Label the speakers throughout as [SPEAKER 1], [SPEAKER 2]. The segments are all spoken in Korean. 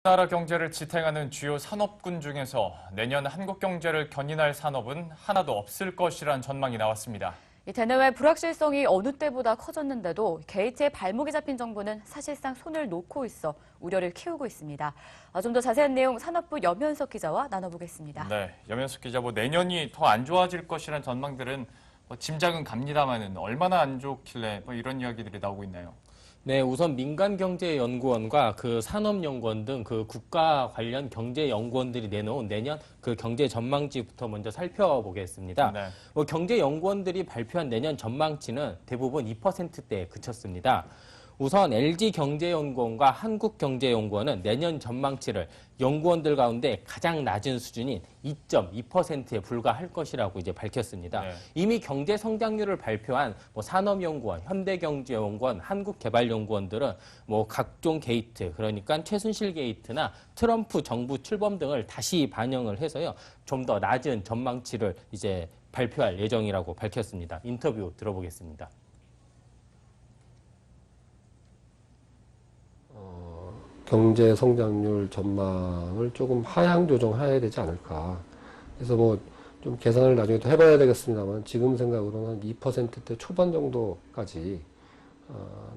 [SPEAKER 1] 나라 경제를 지탱하는 주요 산업군 중에서 내년 한국 경제를 견인할 산업은 하나도 없을 것이란 전망이 나왔습니다.
[SPEAKER 2] 이 대내외 불확실성이 어느 때보다 커졌는데도 게이트에 발목이 잡힌 정부는 사실상 손을 놓고 있어 우려를 키우고 있습니다. 좀 더 자세한 내용 산업부 염현석 기자와 나눠보겠습니다.
[SPEAKER 1] 네, 염현석 기자, 내년이 더 안 좋아질 것이란 전망들은 짐작은 갑니다만은 얼마나 안 좋길래 이런 이야기들이 나오고 있나요?
[SPEAKER 3] 네, 우선 민간경제연구원과 그 산업연구원 등 그 국가 관련 경제연구원들이 내놓은 내년 그 경제 전망치부터 먼저 살펴보겠습니다.
[SPEAKER 1] 네.
[SPEAKER 3] 경제연구원들이 발표한 내년 전망치는 대부분 2%대에 그쳤습니다. 우선 LG경제연구원과 한국경제연구원은 내년 전망치를 연구원들 가운데 가장 낮은 수준인 2.2%에 불과할 것이라고 이제 밝혔습니다.
[SPEAKER 1] 네.
[SPEAKER 3] 이미 경제 성장률을 발표한 산업연구원, 현대경제연구원, 한국개발연구원들은 각종 게이트, 그러니까 최순실 게이트나 트럼프 정부 출범 등을 다시 반영을 해서요, 좀 더 낮은 전망치를 이제 발표할 예정이라고 밝혔습니다. 인터뷰 들어보겠습니다.
[SPEAKER 4] 경제 성장률 전망을 조금 하향 조정해야 되지 않을까. 그래서 좀 계산을 나중에 또 해봐야 되겠습니다만 지금 생각으로는 한 2%대 초반 정도까지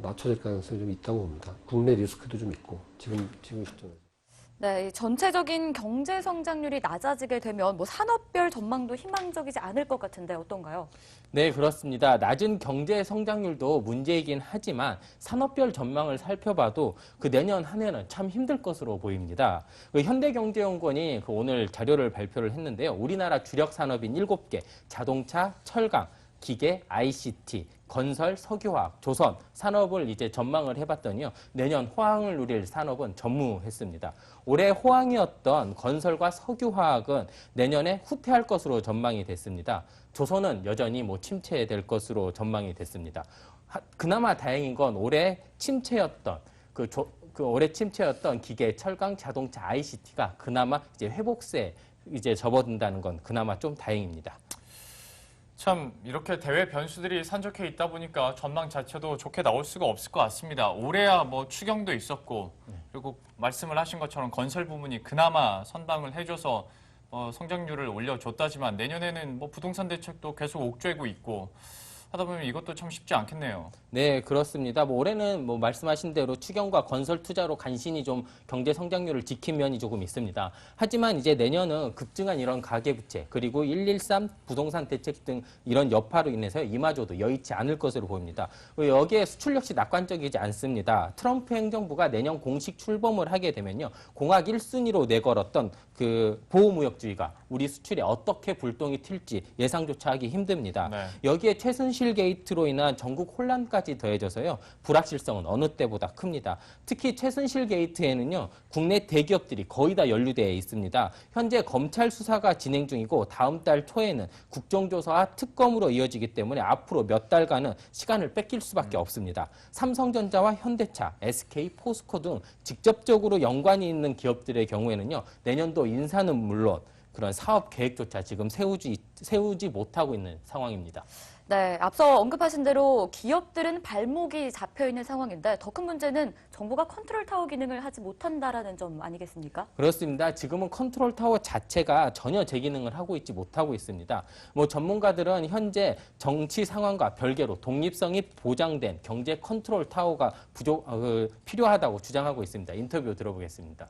[SPEAKER 4] 낮춰질 가능성이 좀 있다고 봅니다. 국내 리스크도 좀 있고 지금 시점에서.
[SPEAKER 2] 네, 전체적인 경제 성장률이 낮아지게 되면 산업별 전망도 희망적이지 않을 것 같은데 어떤가요?
[SPEAKER 3] 네, 그렇습니다. 낮은 경제 성장률도 문제이긴 하지만 산업별 전망을 살펴봐도 그 내년 한 해는 참 힘들 것으로 보입니다. 현대경제연구원이 오늘 자료를 발표를 했는데요. 우리나라 주력 산업인 7개, 자동차, 철강, 기계, ICT, 건설, 석유화학, 조선 산업을 이제 전망을 해봤더니요. 내년 호황을 누릴 산업은 전무했습니다. 올해 호황이었던 건설과 석유화학은 내년에 후퇴할 것으로 전망이 됐습니다. 조선은 여전히 침체될 것으로 전망이 됐습니다. 그나마 다행인 건 올해 침체였던 올해 침체였던 기계, 철강, 자동차, ICT가 그나마 이제 회복세에 이제 접어든다는 건 그나마 좀 다행입니다.
[SPEAKER 1] 참 이렇게 대외 변수들이 산적해 있다 보니까 전망 자체도 좋게 나올 수가 없을 것 같습니다. 올해야 추경도 있었고 그리고 말씀을 하신 것처럼 건설 부문이 그나마 선방을 해줘서 성장률을 올려줬다지만 내년에는 부동산 대책도 계속 옥죄고 있고 하다 보면 이것도 참 쉽지 않겠네요.
[SPEAKER 3] 네, 그렇습니다. 올해는 말씀하신 대로 추경과 건설 투자로 간신히 좀 경제 성장률을 지킨 면이 조금 있습니다. 하지만 이제 내년은 급증한 이런 가계부채 그리고 113 부동산 대책 등 이런 여파로 인해서 이마저도 여의치 않을 것으로 보입니다. 여기에 수출 역시 낙관적이지 않습니다. 트럼프 행정부가 내년 공식 출범을 하게 되면요, 공학 1순위로 내걸었던 그 보호무역주의가 우리 수출에 어떻게 불똥이 튈지 예상조차 하기 힘듭니다.
[SPEAKER 1] 네.
[SPEAKER 3] 여기에 최순실 게이트로 인한 전국 혼란까지 더해져서요, 불확실성은 어느 때보다 큽니다. 특히 최순실 게이트에는요, 국내 대기업들이 거의 다 연루되어 있습니다. 현재 검찰 수사가 진행 중이고 다음 달 초에는 국정조사와 특검으로 이어지기 때문에 앞으로 몇 달간은 시간을 뺏길 수밖에 없습니다. 삼성전자와 현대차, SK, 포스코 등 직접적으로 연관이 있는 기업들의 경우에는요, 내년도 인사는 물론 그런 사업 계획조차 지금 세우지 못하고 있는 상황입니다.
[SPEAKER 2] 네, 앞서 언급하신 대로 기업들은 발목이 잡혀 있는 상황인데 더 큰 문제는 정부가 컨트롤 타워 기능을 하지 못한다라는 점 아니겠습니까?
[SPEAKER 3] 그렇습니다. 지금은 컨트롤 타워 자체가 전혀 제 기능을 하고 있지 못하고 있습니다. 전문가들은 현재 정치 상황과 별개로 독립성이 보장된 경제 컨트롤 타워가 필요하다고 주장하고 있습니다. 인터뷰 들어보겠습니다.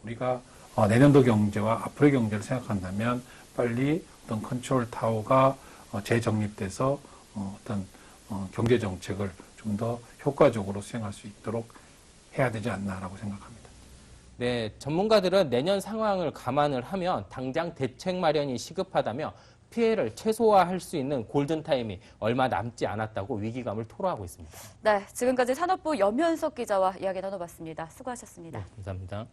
[SPEAKER 5] 우리가 내년도 경제와 앞으로의 경제를 생각한다면 빨리 어떤 컨트롤 타워가 재정립돼서 어떤 경제 정책을 좀 더 효과적으로 수행할 수 있도록 해야 되지 않나라고 생각합니다.
[SPEAKER 3] 네, 전문가들은 내년 상황을 감안을 하면 당장 대책 마련이 시급하다며 피해를 최소화할 수 있는 골든타임이 얼마 남지 않았다고 위기감을 토로하고 있습니다.
[SPEAKER 2] 네, 지금까지 산업부 염현석 기자와 이야기 나눠봤습니다. 수고하셨습니다.
[SPEAKER 3] 네, 감사합니다.